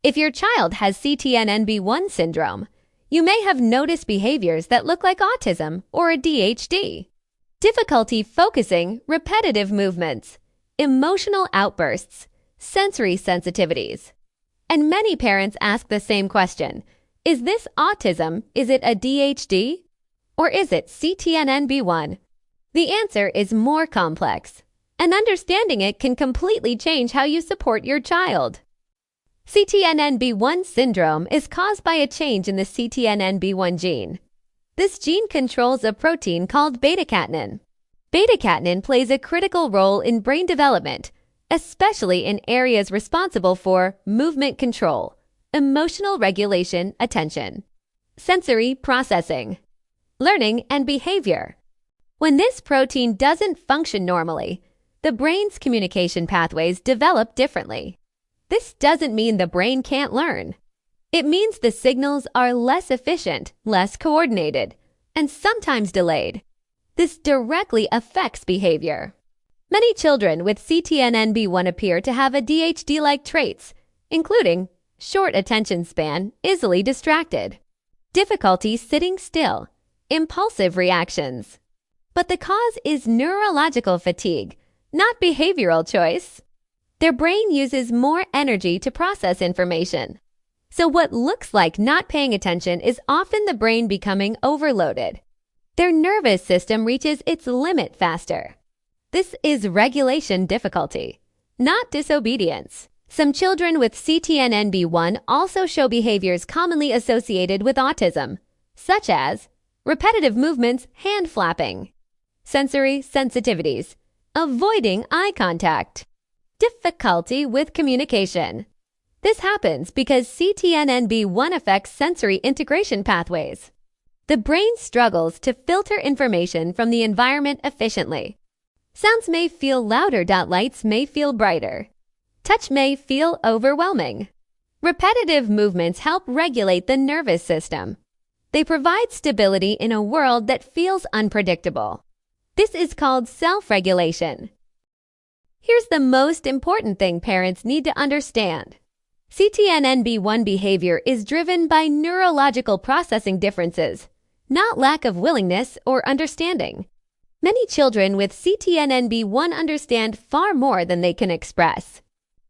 If your child has CTNNB1 syndrome, you may have noticed behaviors that look like autism or ADHD. Difficulty focusing, repetitive movements, emotional outbursts, sensory sensitivities. And many parents ask the same question: is this autism? Is it ADHD? Or is it CTNNB1? The answer is more complex, and understanding it can completely change how you support your child. CTNNB1 syndrome is caused by a change in the CTNNB1 gene. This gene controls a protein called beta-catenin. Beta-catenin plays a critical role in brain development, especially in areas responsible for movement control, emotional regulation, attention, sensory processing, learning, and behavior. When this protein doesn't function normally, the brain's communication pathways develop differently. This doesn't mean the brain can't learn. It means the signals are less efficient, less coordinated, and sometimes delayed. This directly affects behavior. Many children with CTNNB1 appear to have ADHD-like traits, including short attention span, easily distracted, difficulty sitting still, impulsive reactions. But the cause is neurological fatigue, not behavioral choice. Their brain uses more energy to process information. So what looks like not paying attention is often the brain becoming overloaded. Their nervous system reaches its limit faster. This is regulation difficulty, not disobedience. Some children with CTNNB1 also show behaviors commonly associated with autism, such as repetitive movements, hand flapping, sensory sensitivities, avoiding eye contact, difficulty with communication. This happens because CTNNB1 affects sensory integration pathways. The brain struggles to filter information from the environment efficiently. Sounds may feel louder. Lights may feel brighter. Touch may feel overwhelming. Repetitive movements help regulate the nervous system. They provide stability in a world that feels unpredictable. This is called self-regulation. Here's the most important thing parents need to understand. CTNNB1 behavior is driven by neurological processing differences, not lack of willingness or understanding. Many children with CTNNB1 understand far more than they can express.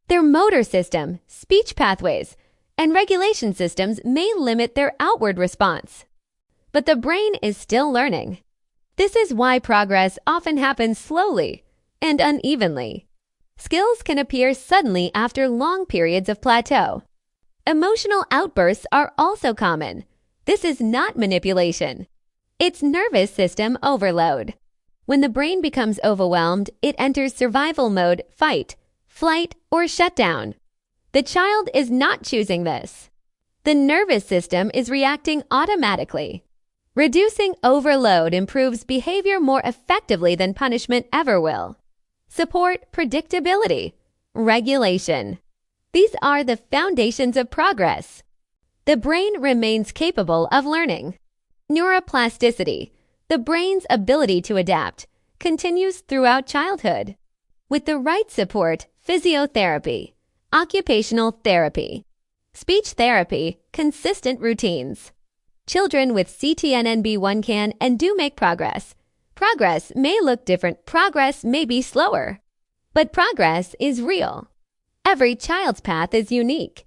Their motor system, speech pathways, and regulation systems may limit their outward response. But the brain is still learning. This is why progress often happens slowly and unevenly. Skills can appear suddenly after long periods of plateau. Emotional outbursts are also common. This is not manipulation. It's nervous system overload. When the brain becomes overwhelmed, it enters survival mode, fight, flight, or shutdown. The child is not choosing this. The nervous system is reacting automatically. Reducing overload improves behavior more effectively than punishment ever will. Support predictability, regulation. These are the foundations of progress. The brain remains capable of learning. Neuroplasticity, the brain's ability to adapt, continues throughout childhood. With the right support, physiotherapy, occupational therapy, speech therapy, consistent routines. Children with CTNNB1 can and do make progress. Progress may look different, progress may be slower, but progress is real. Every child's path is unique,